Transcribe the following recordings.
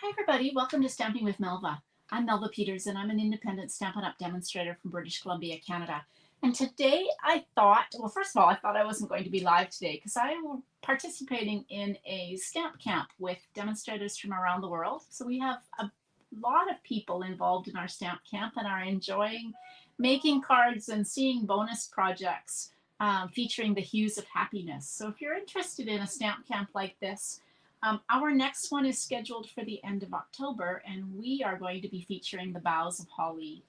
Hi everybody, welcome to Stamping with Melva. I'm Melva Peters and I'm an independent Stampin' Up! Demonstrator from British Columbia, Canada. And today I thought, well first of all, I thought I wasn't going to be live today because I am participating in a stamp camp with demonstrators from around the world. So we have a lot of people involved in our stamp camp and are enjoying making cards and seeing bonus projects featuring the hues of happiness. So if you're interested in a stamp camp like this, our next one is scheduled for the end of October, and we are going to be featuring the Boughs of Holly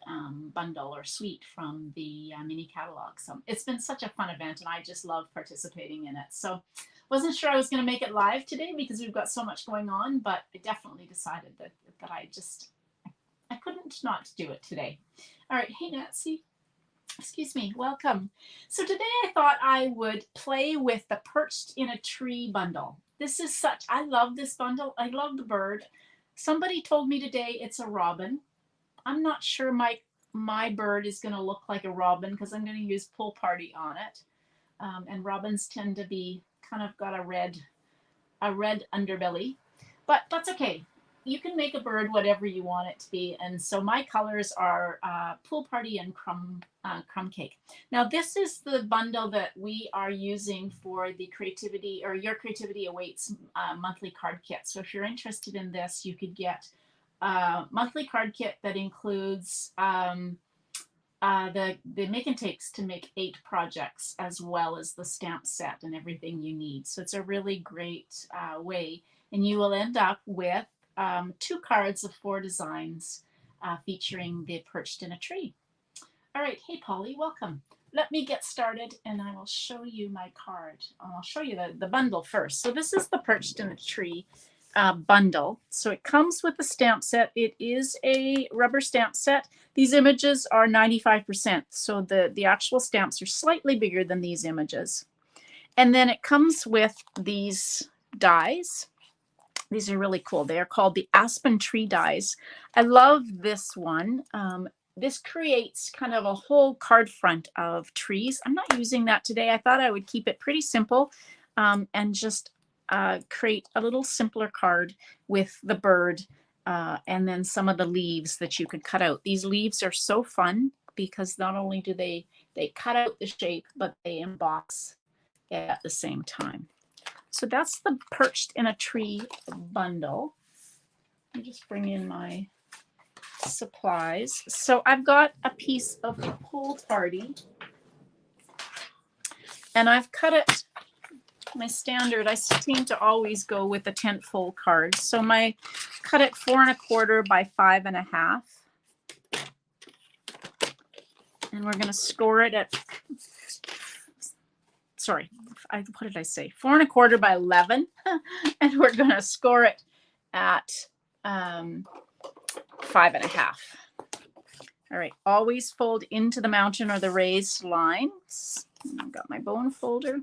bundle or suite from the mini catalog. So it's been such a fun event, and I just love participating in it. So wasn't sure I was going to make it live today because we've got so much going on, but I definitely decided that I couldn't not do it today. All right, hey Nancy. Excuse me, welcome. So today I thought I would play with the Perched in a Tree bundle. This is I love this bundle. I love the bird. Somebody told me today it's a robin. I'm not sure my bird is going to look like a robin because I'm going to use Pull Party on it. And robins tend to be kind of got a red underbelly, but that's okay. You can make a bird whatever you want it to be. And so my colors are Pool Party and Crumb Cake. Now this is the bundle that we are using for the Creativity or Your Creativity Awaits monthly card kit. So if you're interested in this, you could get a monthly card kit that includes the make and takes to make 8 projects, as well as the stamp set and everything you need. So it's a really great way, and you will end up with 2 cards of 4 designs featuring the Perched in a Tree. All right, hey Polly, welcome. Let me get started and I will show you my card. I'll show you the bundle first. So this is the Perched in a Tree bundle. So it comes with a stamp set. It is a rubber stamp set. These images are 95%, so the actual stamps are slightly bigger than these images. And then it comes with these dies. These are really cool. They are called the Aspen Tree dies. I love this one. This creates kind of a whole card front of trees. I'm not using that today. I thought I would keep it pretty simple and just create a little simpler card with the bird and then some of the leaves that you could cut out. These leaves are so fun because not only do they cut out the shape, but they emboss it at the same time. So that's the Perched in a Tree bundle. Let me just bring in my supplies. So I've got a piece of Pull Party, and I've cut it, my standard, I seem to always go with the tentfold card. So cut it 4 1/4 by 5 1/2. And we're going to score it at, sorry, what did I say? 4 1/4 by 11. And we're going to score it at 5 1/2. All right, always fold into the mountain or the raised lines. I've got my bone folder.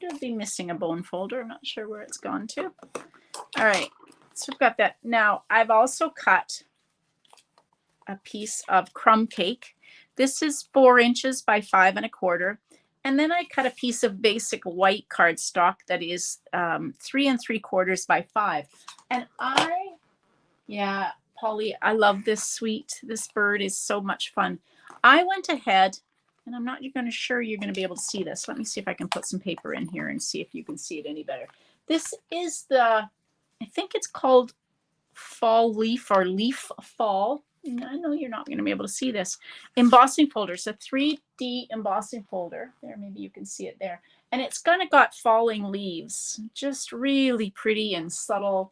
I'd be missing a bone folder. I'm not sure where it's gone to. All right, so I've got that. Now, I've also cut a piece of crumb cake. This is 4 inches by 5 1/4. And then I cut a piece of basic white cardstock that is 3 3/4 by 5. And yeah, Polly, I love this suite. This bird is so much fun. I went ahead, and I'm not sure you're going to be able to see this. Let me see if I can put some paper in here and see if you can see it any better. This is I think it's called Fall Leaf or Leaf Fall. I know you're not going to be able to see this. Embossing folder. It's a 3D embossing folder. There, maybe you can see it there. And it's kind of got falling leaves. Just really pretty and subtle.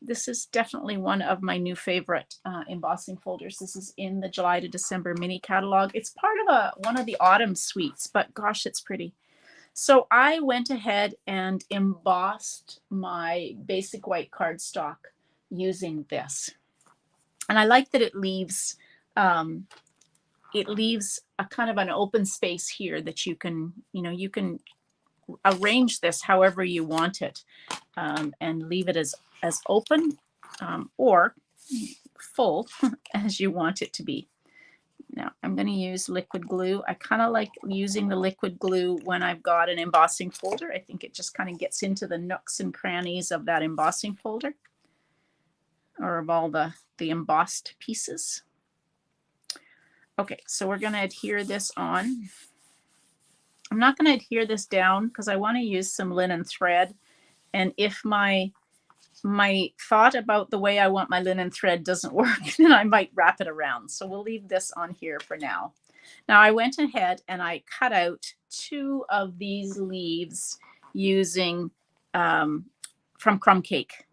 This is definitely one of my new favorite embossing folders. This is in the July to December mini catalog. It's part of one of the autumn suites, but gosh, it's pretty. So I went ahead and embossed my basic white cardstock using this. And I like that it leaves a kind of an open space here that you can arrange this however you want it and leave it as open or full as you want it to be. Now I'm going to use liquid glue. I kind of like using the liquid glue when I've got an embossing folder. I think it just kind of gets into the nooks and crannies of that embossing folder. or of all the embossed pieces. Okay, so we're going to adhere this on. I'm not going to adhere this down because I want to use some linen thread. And if my thought about the way I want my linen thread doesn't work, then I might wrap it around. So we'll leave this on here for now. Now I went ahead and I cut out 2 of these leaves using from crumb cake.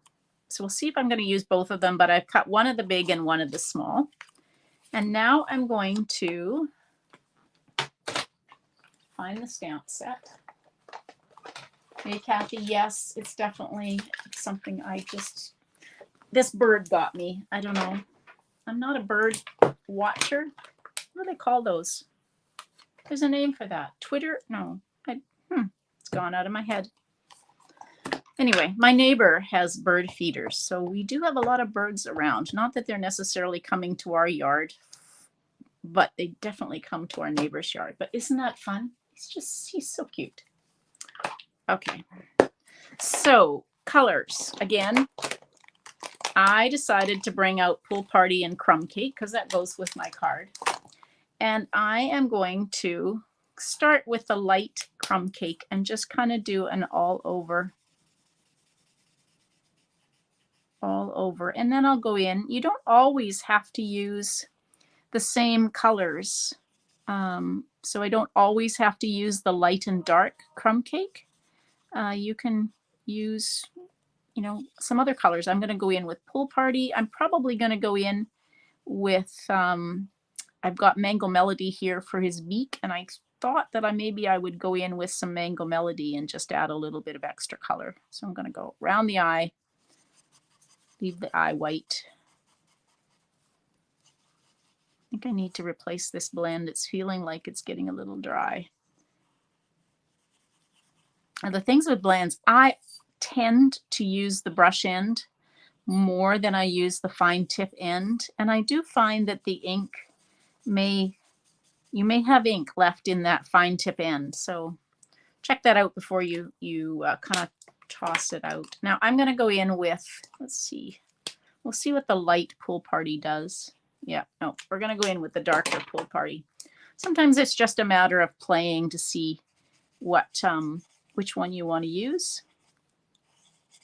So we'll see if I'm going to use both of them, but I've cut one of the big and one of the small. And now I'm going to find the stamp set. Hey, Kathy, yes, it's definitely something this bird got me. I don't know. I'm not a bird watcher. What do they call those? There's a name for that. Twitter? No. It's gone out of my head. Anyway, my neighbor has bird feeders, so we do have a lot of birds around. Not that they're necessarily coming to our yard, but they definitely come to our neighbor's yard. But isn't that fun? He's so cute. Okay, so colors. Again, I decided to bring out Pool Party and Crumb Cake because that goes with my card. And I am going to start with the light Crumb Cake and just kind of do an all over. And then I'll go in. You don't always have to use the same colors. So I don't always have to use the light and dark Crumb Cake. You can use, some other colors. I'm going to go in with Pool Party. I'm probably going to go in with, I've got Mango Melody here for his beak, and I thought that maybe I would go in with some Mango Melody and just add a little bit of extra color. So I'm going to go around the eye, leave the eye white. I think I need to replace this blend. It's feeling like it's getting a little dry. And the things with blends, I tend to use the brush end more than I use the fine tip end. And I do find that the ink you may have ink left in that fine tip end. So check that out before you kind of toss it out. Now I'm going to go in with, let's see, we'll see what the light Pool Party does. Yeah, no, we're going to go in with the darker Pool Party. Sometimes it's just a matter of playing to see which one you want to use.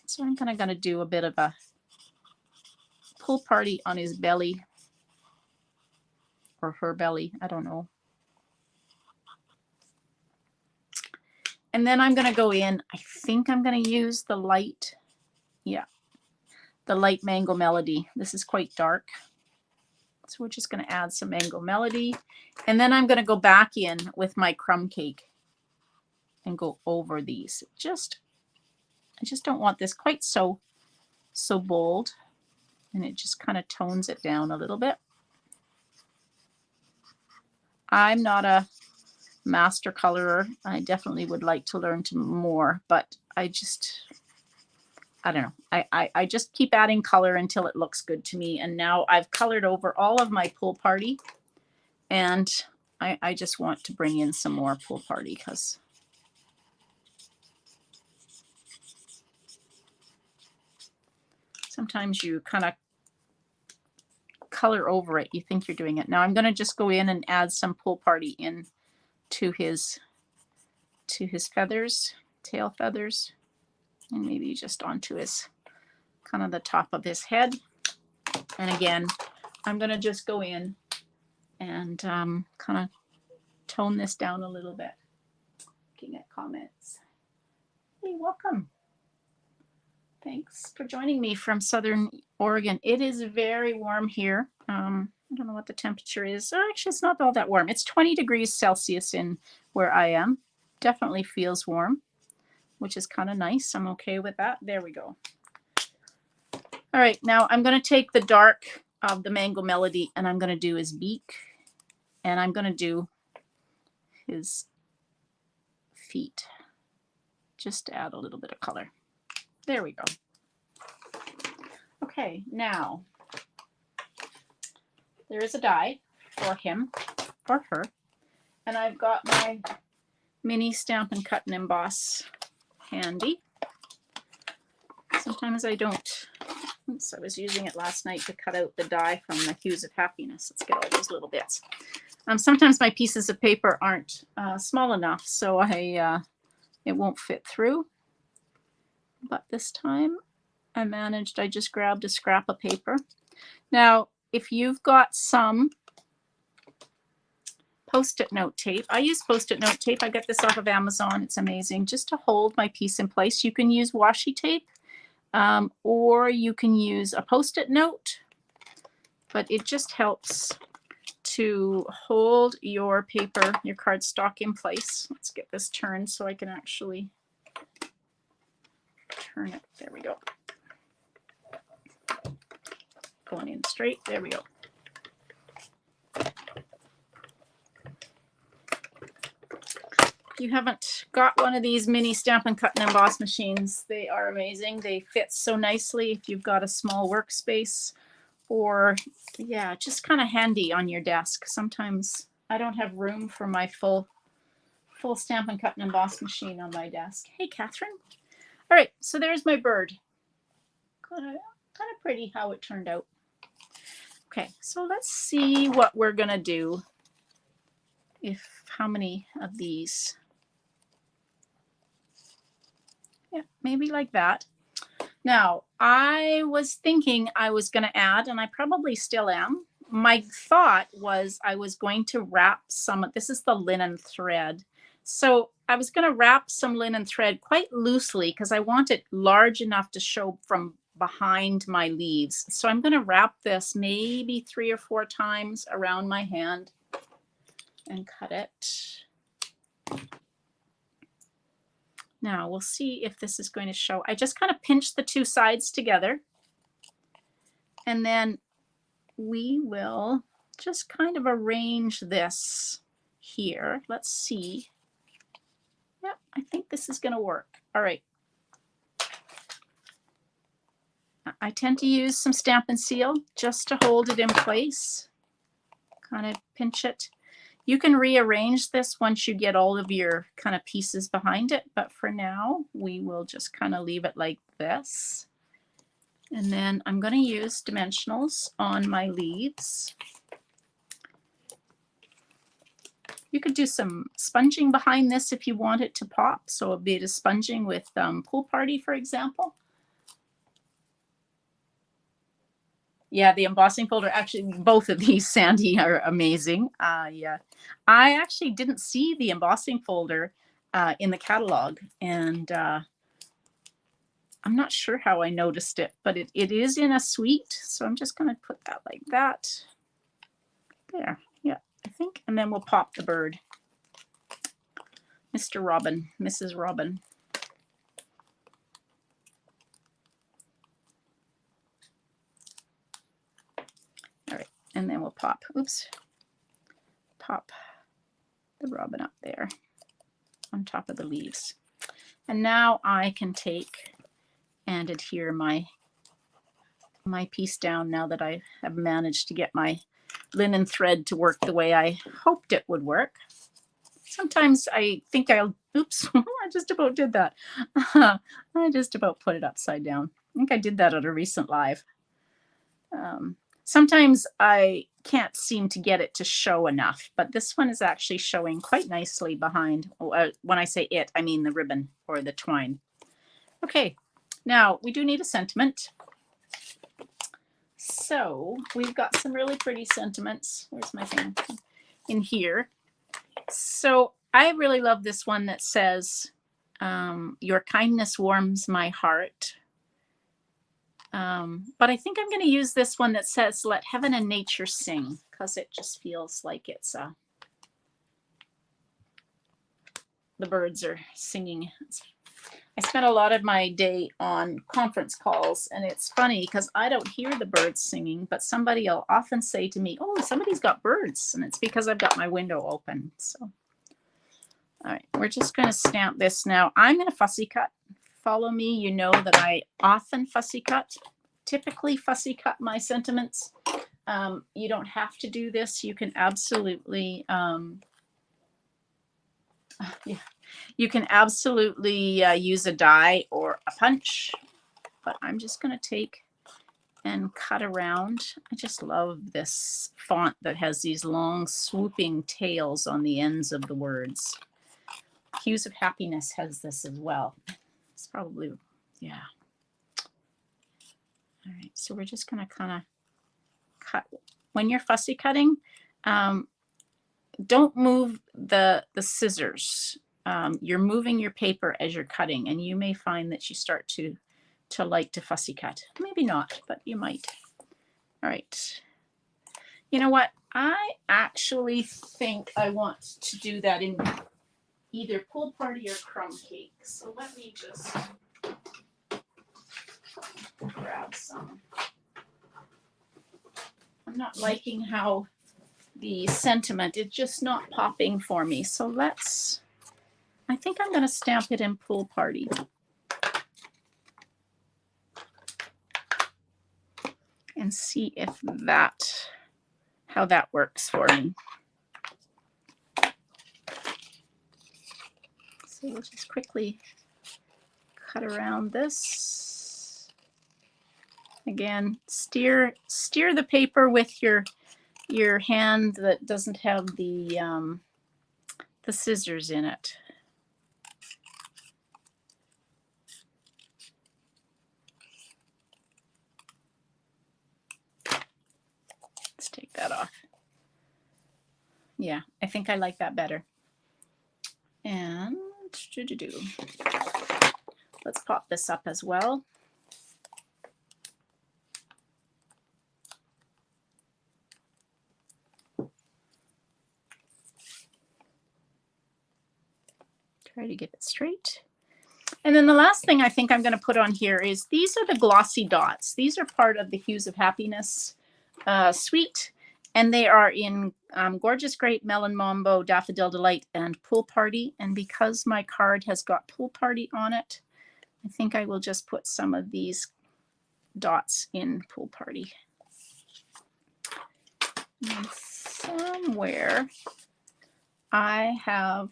So I'm going to do a bit of a Pool Party on his belly or her belly. I don't know. And then I'm going to go in. I think I'm going to use the light. Yeah, the light Mango Melody. This is quite dark. So we're just going to add some Mango Melody. And then I'm going to go back in with my Crumb Cake and go over these. I just don't want this quite so bold. And it just kind of tones it down a little bit. I'm not a master colorer. I definitely would like to learn more, but I don't know. I just keep adding color until it looks good to me. And now I've colored over all of my Pool Party, and I just want to bring in some more Pool Party because sometimes you kind of color over it. You think you're doing it. Now I'm going to just go in and add some Pool Party in to his feathers, tail feathers, and maybe just onto his kind of the top of his head. And again, I'm going to just go in and kind of tone this down a little bit. Looking at comments. Hey, welcome. Thanks for joining me from Southern Oregon. It is very warm here. I don't know what the temperature is. Oh, actually, it's not all that warm. It's 20 degrees Celsius in where I am. Definitely feels warm, which is kind of nice. I'm okay with that. There we go. All right, now I'm going to take the dark of the Mango Melody and I'm going to do his beak, and I'm going to do his feet. Just to add a little bit of color. There we go. Okay, now there is a die for him or her, and I've got my mini Stampin' Cut and Emboss handy. Sometimes I don't Oops, I was using it last night to cut out the die from the Hues of Happiness. Let's get all those little bits. Sometimes my pieces of paper aren't small enough, so it won't fit through. But this time I managed, I just grabbed a scrap of paper. Now, if you've got some Post-it note tape, I use Post-it note tape. I got this off of Amazon. It's amazing, just to hold my piece in place. You can use washi tape, or you can use a Post-it note, but it just helps to hold your paper, your cardstock in place. Let's get this turned so I can actually turn it. There we go. Going in straight. There we go. If you haven't got one of these mini Stampin' Cut and Emboss machines, they are amazing. They fit so nicely if you've got a small workspace, or yeah, just kind of handy on your desk. Sometimes I don't have room for my full Stampin' Cut and Emboss machine on my desk. Hey, Catherine. All right, so there's my bird. Kind of pretty how it turned out. Okay, so let's see what we're gonna do. How many of these? Yeah, maybe like that. Now, I was thinking I was going to add, and I probably still am. My thought was I was going to wrap some, this is the linen thread. So I was going to wrap some linen thread quite loosely because I want it large enough to show from behind my leaves. So I'm going to wrap this maybe 3 or 4 times around my hand and cut it. Now we'll see if this is going to show. I just kind of pinch the 2 sides together, and then we will just kind of arrange this here. Let's see. Yep, I think this is going to work. All right. I tend to use some Stampin' Seal just to hold it in place. Kind of pinch it. You can rearrange this once you get all of your kind of pieces behind it, but for now, we will just kind of leave it like this. And then I'm going to use dimensionals on my leaves. You could do some sponging behind this if you want it to pop. So a bit of sponging with Pool Party, for example. Yeah, the embossing folder, actually, both of these, Sandy, are amazing. Yeah, I actually didn't see the embossing folder in the catalog, and I'm not sure how I noticed it, but it is in a suite. So I'm just going to put that like that. There, yeah, I think. And then we'll pop the bird. Mr. Robin, Mrs. Robin. And then we'll pop, pop the robin up there on top of the leaves. And now I can take and adhere my piece down now that I have managed to get my linen thread to work the way I hoped it would work. Sometimes I think oops, I just about did that. I just about put it upside down. I think I did that at a recent live. Sometimes I can't seem to get it to show enough, but this one is actually showing quite nicely behind. When I say it, I mean the ribbon or the twine. Okay, now we do need a sentiment. So we've got some really pretty sentiments. Where's my thing? In here. So I really love this one that says, your kindness warms my heart. But I think I'm going to use this one that says, let heaven and nature sing, because it just feels like it's the birds are singing. I spent a lot of my day on conference calls, and it's funny because I don't hear the birds singing, but somebody will often say to me, oh, somebody's got birds, and it's because I've got my window open. So, all right, we're just going to stamp this now. I'm going to fussy cut. Follow me, you know that I often fussy cut, typically fussy cut my sentiments. You don't have to do this. You can absolutely, you can absolutely use a die or a punch, but I'm just going to take and cut around. I just love this font that has these long swooping tails on the ends of the words. Hues of Happiness has this as well. It's probably, yeah. All right, so we're just gonna kind of cut. When you're fussy cutting, don't move the scissors. You're moving your paper as you're cutting, and you may find that you start to like to fussy cut. Maybe not, but you might. All right. You know what? I actually think I want to do that in either Pool Party or Crumb Cake. So let me just grab some. I'm not liking how the sentiment, it's just not popping for me. So I think I'm going to stamp it in Pool Party. And see if how that works for me. So we'll just quickly cut around this. Again, steer the paper with your hand that doesn't have the scissors in it. Let's take that off. Yeah, I think I like that better. And let's pop this up as well. Try to get it straight. And then the last thing I think I'm going to put on here is these are the glossy dots. These are part of the Hues of Happiness suite, and they are in Gorgeous Grape, Melon Mambo, Daffodil Delight, and Pool Party. And because my card has got Pool Party on it, I think I will just put some of these dots in Pool Party. And somewhere I have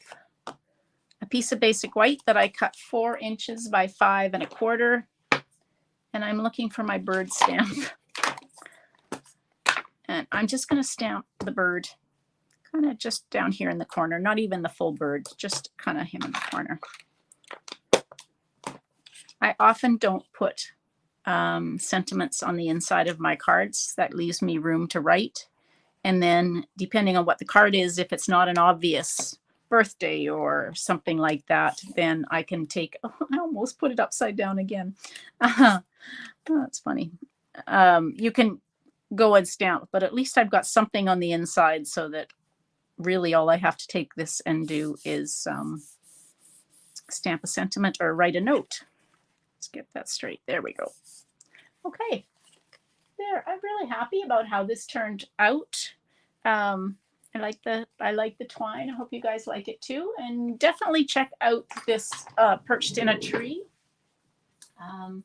a piece of basic white that I cut 4 inches by 5 1/4, and I'm looking for my bird stamp. And I'm just going to stamp the bird kind of just down here in the corner, not even the full bird, just kind of him in the corner. I often don't put sentiments on the inside of my cards. That leaves me room to write. And then depending on what the card is, if it's not an obvious birthday or something like that, then I can take, oh, I almost put it upside down again. Oh, that's funny. You can go and stamp, but at least I've got something on the inside so that really all I have to take this and do is stamp a sentiment or write a note. Let's get that straight. There we go. Okay. There, I'm really happy about how this turned out. I like the twine. I hope you guys like it too. And definitely check out this Perched in a Tree. Trying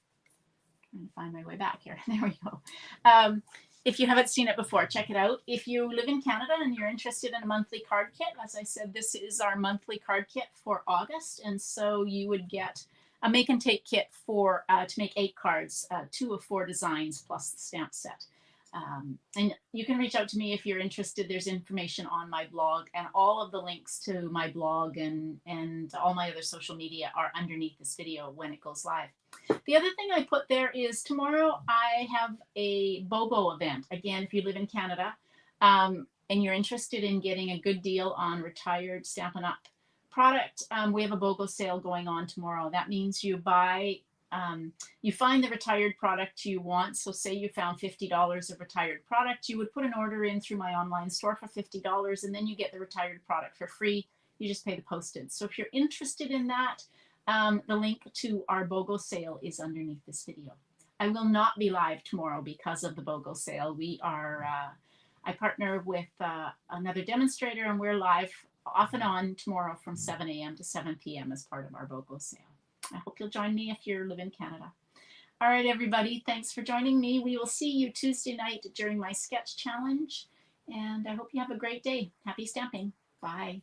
to find my way back here. There we go. If you haven't seen it before, check it out. If you live in Canada and you're interested in a monthly card kit, as I said, this is our monthly card kit for August. And so you would get a make and take kit for to make 8 cards, 2 of 4 designs plus the stamp set. And you can reach out to me if you're interested. There's information on my blog, and all of the links to my blog and all my other social media are underneath this video when it goes live. The other thing I put there is tomorrow I have a BOGO event. Again, if you live in Canada and you're interested in getting a good deal on retired Stampin' Up! Product, we have a BOGO sale going on tomorrow. That means you buy, you find the retired product you want. So say you found $50 of retired product, you would put an order in through my online store for $50, and then you get the retired product for free. You just pay the postage. So if you're interested in that, the link to our BOGO sale is underneath this video. I will not be live tomorrow because of the BOGO sale. We are, I partner with another demonstrator, and we're live off and on tomorrow from 7 a.m. to 7 p.m. as part of our BOGO sale. I hope you'll join me if you live in Canada. All right, everybody, thanks for joining me. We will see you Tuesday night during my sketch challenge, and I hope you have a great day. Happy stamping. Bye.